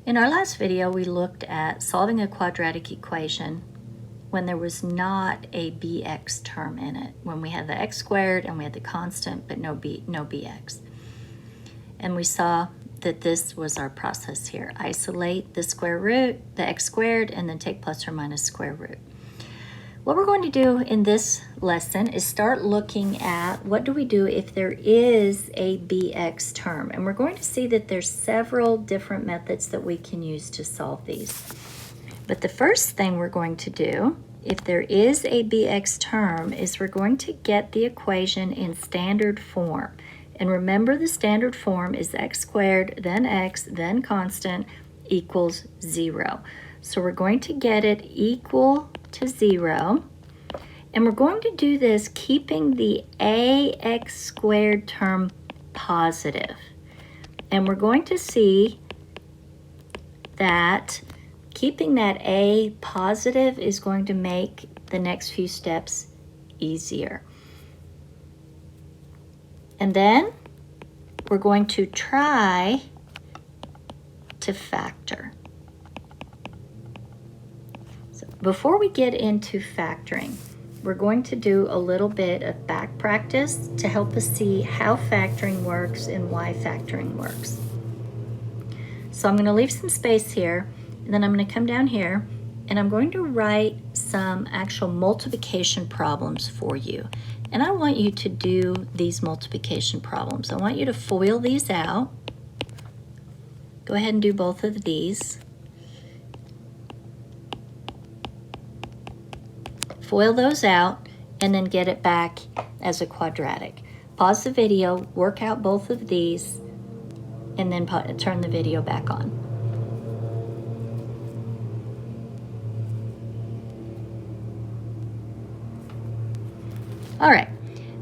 In our last video, we looked at solving a quadratic equation when there was not a bx term in it, when we had the x squared and we had the constant but no bx. And we saw that this was our process here. Isolate the square root, the x squared, and then take plus or minus square root. What we're going to do in this lesson is start looking at what do we do if there is a bx term. And we're going to see that there's several different methods that we can use to solve these. But the first thing we're going to do, if there is a bx term, is we're going to get the equation in standard form. And remember, the standard form is x squared, then x, then constant, equals 0. So we're going to get it equal to 0. And we're going to do this keeping the ax squared term positive. And we're going to see that keeping that a positive is going to make the next few steps easier. And then we're going to try to factor. So before we get into factoring, we're going to do a little bit of back practice to help us see how factoring works and why factoring works. So I'm going to leave some space here, and then I'm going to come down here, and I'm going to write some actual multiplication problems for you. And I want you to do these multiplication problems. I want you to FOIL these out. Go ahead and do both of these. FOIL those out, and then get it back as a quadratic. Pause the video, work out both of these, and then turn the video back on. All right,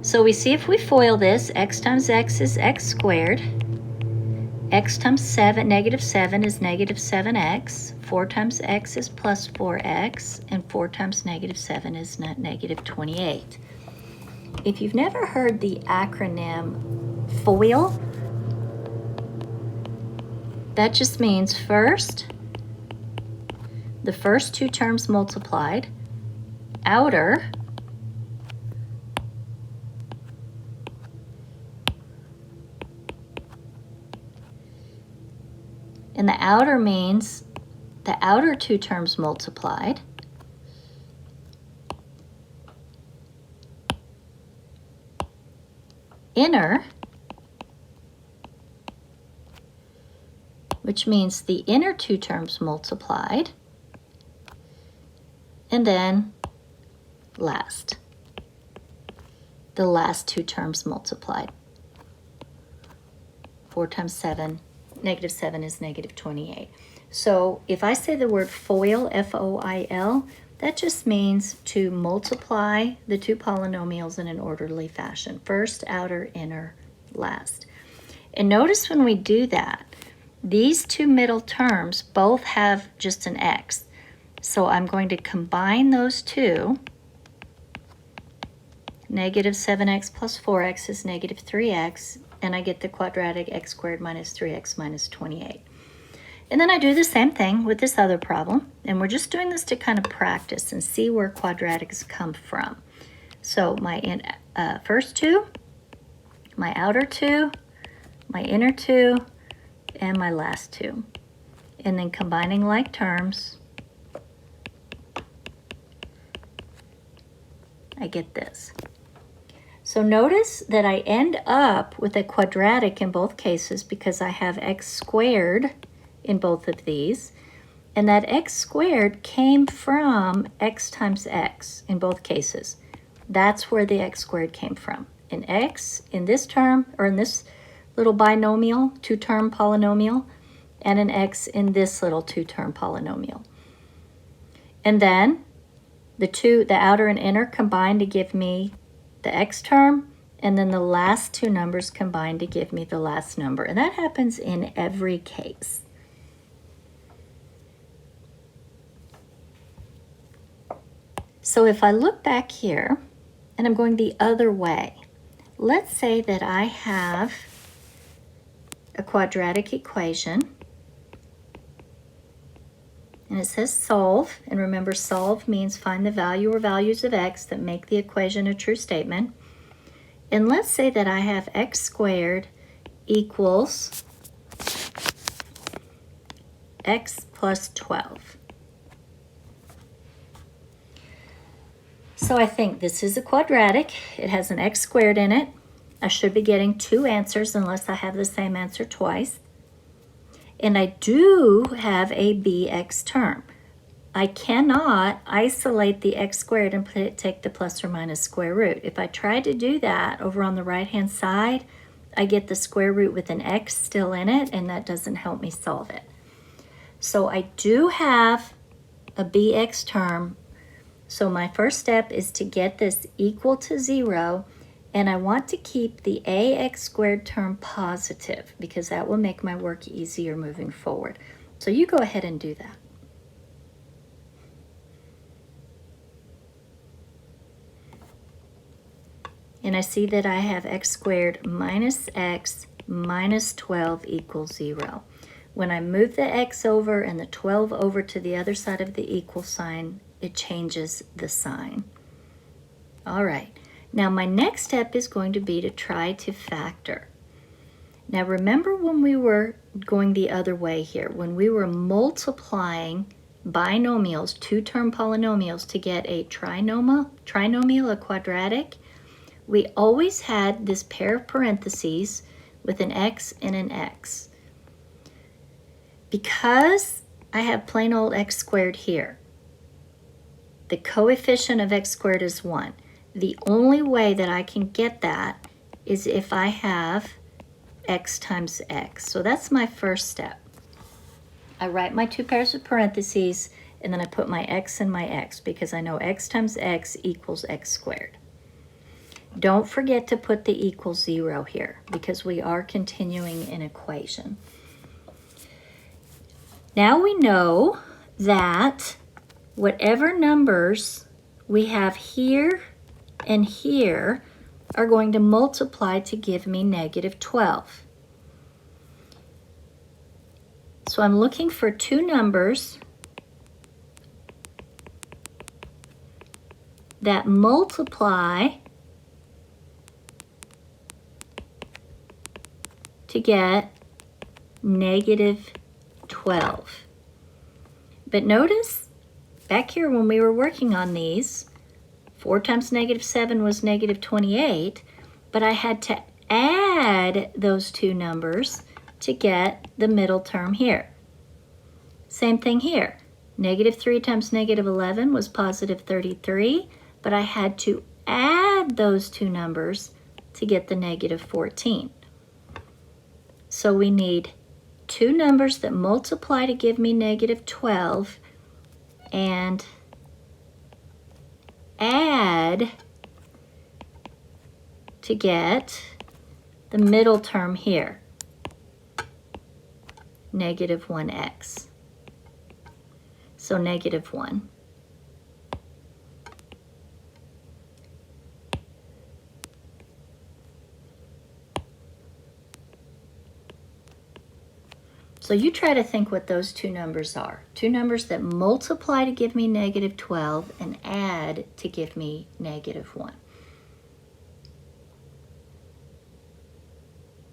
so we see if we FOIL this, x times x is x squared. X times 7, negative 7 is negative 7x. 4 times x is plus 4x. And 4 times negative 7 is negative 28. If you've never heard the acronym FOIL, that just means first, the first two terms multiplied, outer, and the outer means the outer two terms multiplied, inner, which means the inner two terms multiplied, and then last, the last two terms multiplied. 4 times 7, negative 7 is negative 28. So if I say the word FOIL, F-O-I-L, that just means to multiply the two polynomials in an orderly fashion. First, outer, inner, last. And notice when we do that, these two middle terms both have just an x. So I'm going to combine those two. Negative 7x plus 4x is negative 3x, and I get the quadratic x squared minus 3x minus 28. And then I do the same thing with this other problem, and we're just doing this to kind of practice and see where quadratics come from. So my first two, my outer two, my inner two, and my last two. And then combining like terms, I get this. So notice that I end up with a quadratic in both cases because I have x squared in both of these. And that x squared came from x times x in both cases. That's where the x squared came from. An x in this term, or in this little binomial, two-term polynomial, and an x in this little two-term polynomial. And then the outer and inner combine to give me the x term, and then the last two numbers combine to give me the last number. And that happens in every case. So if I look back here, and I'm going the other way, let's say that I have a quadratic equation And it says solve, and remember solve means find the value or values of x that make the equation a true statement. And let's say that I have x squared equals x plus 12. So I think this is a quadratic. It has an x squared in it. I should be getting two answers unless I have the same answer twice. And I do have a bx term. I cannot isolate the x squared and take the plus or minus square root. If I try to do that over on the right-hand side, I get the square root with an x still in it, and that doesn't help me solve it. So I do have a bx term. So my first step is to get this equal to 0, and I want to keep the ax squared term positive because that will make my work easier moving forward. So you go ahead and do that. And I see that I have x squared minus x minus 12 equals 0. When I move the x over and the 12 over to the other side of the equal sign, it changes the sign. All right. Now my next step is going to be to try to factor. Now remember when we were going the other way here, when we were multiplying binomials, two-term polynomials to get a trinomial, a quadratic, we always had this pair of parentheses with an x and an x. Because I have plain old x squared here, the coefficient of x squared is 1. The only way that I can get that is if I have x times x. So that's my first step. I write my two pairs of parentheses, and then I put my x and my x because I know x times x equals x squared. Don't forget to put the equal 0 here because we are continuing an equation. Now we know that whatever numbers we have here and here are going to multiply to give me negative 12. So I'm looking for two numbers that multiply to get negative 12. But notice back here when we were working on these, 4 times negative 7 was negative 28, but I had to add those two numbers to get the middle term here. Same thing here. Negative 3 times negative 11 was positive 33, but I had to add those two numbers to get the negative 14. So we need two numbers that multiply to give me negative 12 and add to get the middle term here, negative 1x. So negative 1. So you try to think what those two numbers are. Two numbers that multiply to give me negative 12 and add to give me negative 1.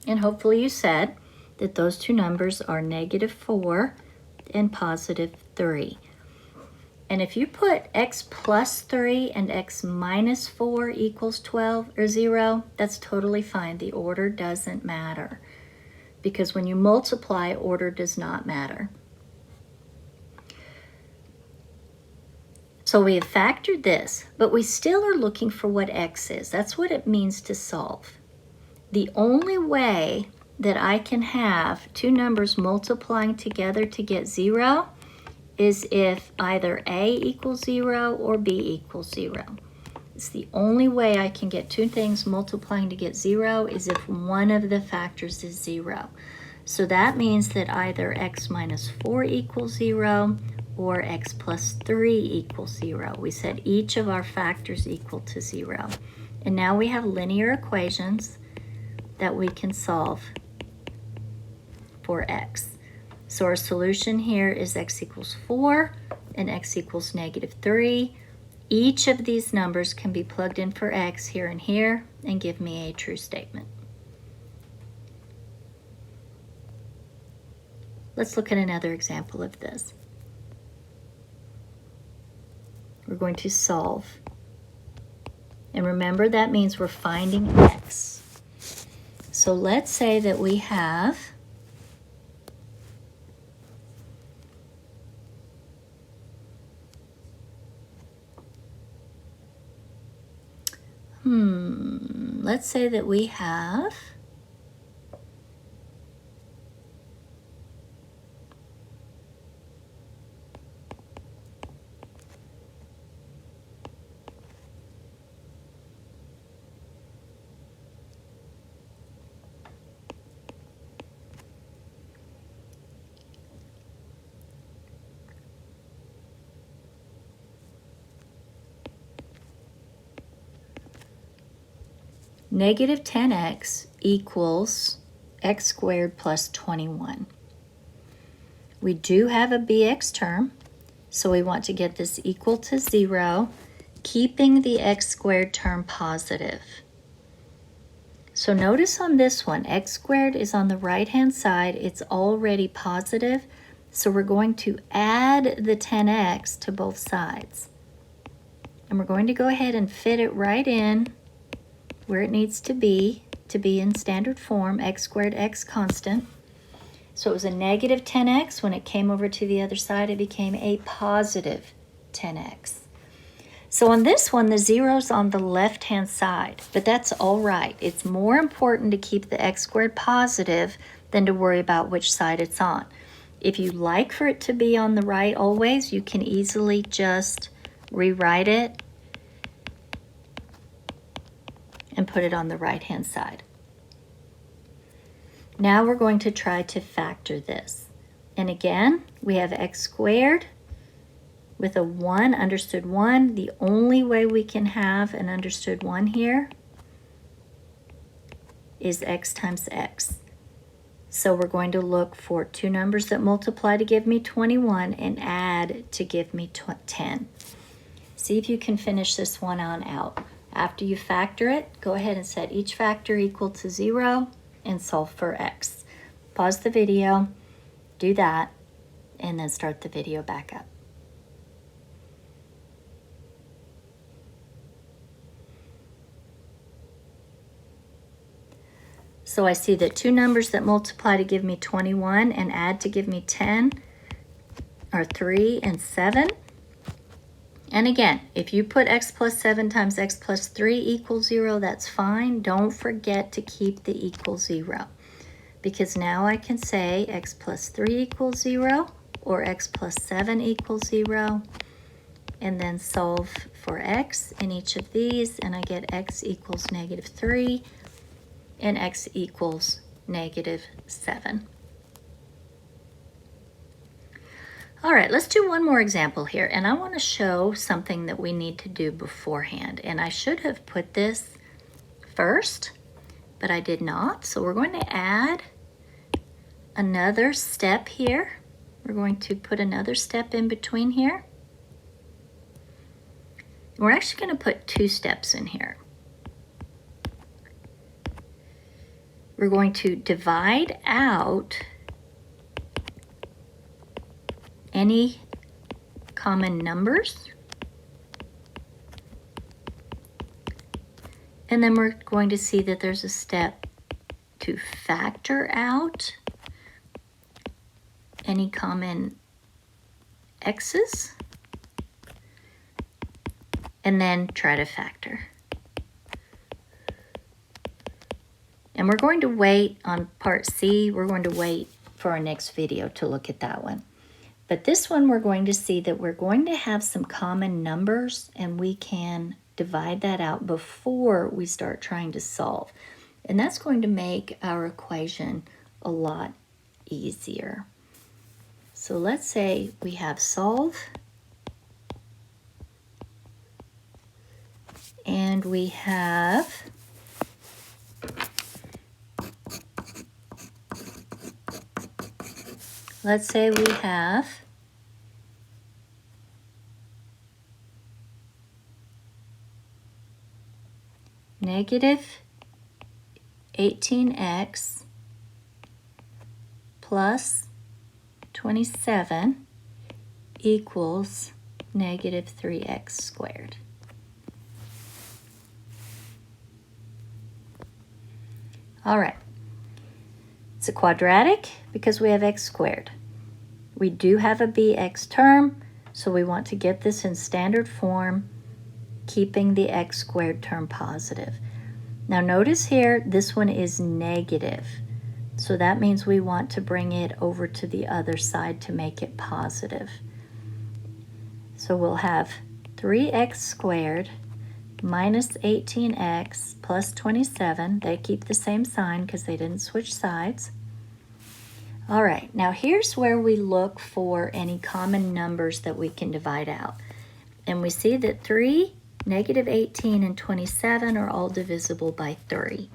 And hopefully you said that those two numbers are negative 4 and positive 3. And if you put x plus 3 and x minus 4 equals 12 or 0, that's totally fine. The order doesn't matter, because when you multiply, order does not matter. So we have factored this, but we still are looking for what x is. That's what it means to solve. The only way that I can have two numbers multiplying together to get 0 is if either a equals 0 or b equals 0. It's the only way I can get two things multiplying to get 0 is if one of the factors is 0. So that means that either x minus 4 equals 0 or x plus 3 equals 0. We said each of our factors equal to 0. And now we have linear equations that we can solve for x. So our solution here is x equals 4 and x equals -3. Each of these numbers can be plugged in for x here and here and give me a true statement. Let's look at another example of this. We're going to solve. And remember, that means we're finding x. So let's say that we have let's say that we have negative 10x equals x squared plus 21. We do have a bx term, so we want to get this equal to 0, keeping the x squared term positive. So notice on this one, x squared is on the right-hand side. It's already positive, so we're going to add the 10x to both sides. And we're going to go ahead and fit it right in where it needs to be in standard form, x squared, x constant. So it was a negative 10x. When it came over to the other side, it became a positive 10x. So on this one, the zero's on the left-hand side, but that's all right. It's more important to keep the x squared positive than to worry about which side it's on. If you like for it to be on the right always, you can easily just rewrite it and put it on the right-hand side. Now we're going to try to factor this. And again, we have x squared with a 1, understood 1. The only way we can have an understood 1 here is x times x. So we're going to look for two numbers that multiply to give me 21 and add to give me 10. See if you can finish this one on out. After you factor it, go ahead and set each factor equal to 0 and solve for x. Pause the video, do that, and then start the video back up. So I see that two numbers that multiply to give me 21 and add to give me 10 are 3 and 7. And again, if you put x plus 7 times x plus 3 equals 0, that's fine. Don't forget to keep the equal 0. Because now I can say x plus 3 equals 0 or x plus 7 equals 0. And then solve for x in each of these. And I get x equals -3 and x equals -7. All right, let's do one more example here, and I want to show something that we need to do beforehand. And I should have put this first, but I did not. So we're going to add another step here. We're going to put another step in between here. We're actually going to put two steps in here. We're going to divide out any common numbers. And then we're going to see that there's a step to factor out any common x's. And then try to factor. And we're going to wait on part C. We're going to wait for our next video to look at that one. But this one, we're going to see that we're going to have some common numbers, and we can divide that out before we start trying to solve. And that's going to make our equation a lot easier. So let's say we have solve, and we have Let's say we have negative 18x plus 27 equals negative 3x squared. All right, it's a quadratic because we have x squared. We do have a bx term, so we want to get this in standard form, keeping the x squared term positive. Now notice here, this one is negative. So that means we want to bring it over to the other side to make it positive. So we'll have 3x squared minus 18x plus 27. They keep the same sign because they didn't switch sides. All right, now here's where we look for any common numbers that we can divide out. And we see that 3, negative 18, and 27 are all divisible by 3.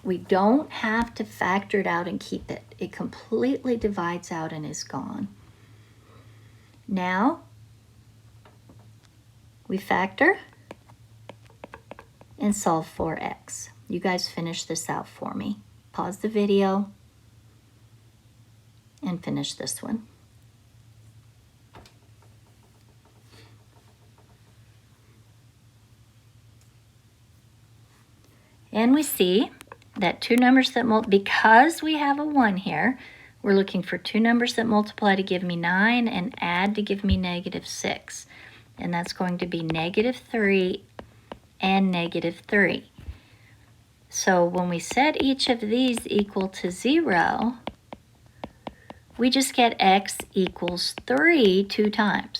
We don't have to factor it out and keep it. It completely divides out and is gone. Now, we factor and solve for x. You guys finish this out for me. Pause the video and finish this one. And we see that two numbers that because we have a 1 here, we're looking for two numbers that multiply to give me 9 and add to give me negative 6. And that's going to be negative 3 and negative 3. So when we set each of these equal to 0, we just get x equals 3 2 times.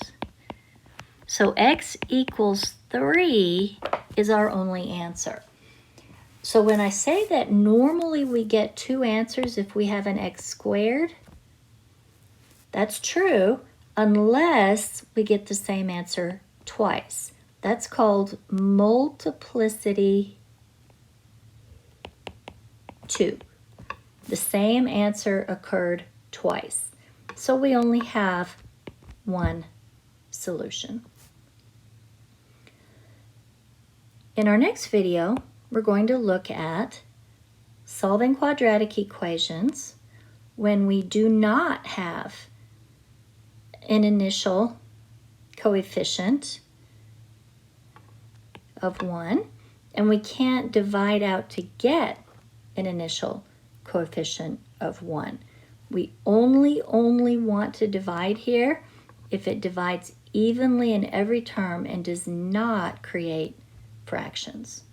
So x equals 3 is our only answer. So when I say that normally we get two answers if we have an x squared, that's true unless we get the same answer twice. That's called multiplicity 2. The same answer occurred twice. So we only have one solution. In our next video, we're going to look at solving quadratic equations when we do not have an initial coefficient of 1, and we can't divide out to get an initial coefficient of 1. We only want to divide here if it divides evenly in every term and does not create fractions.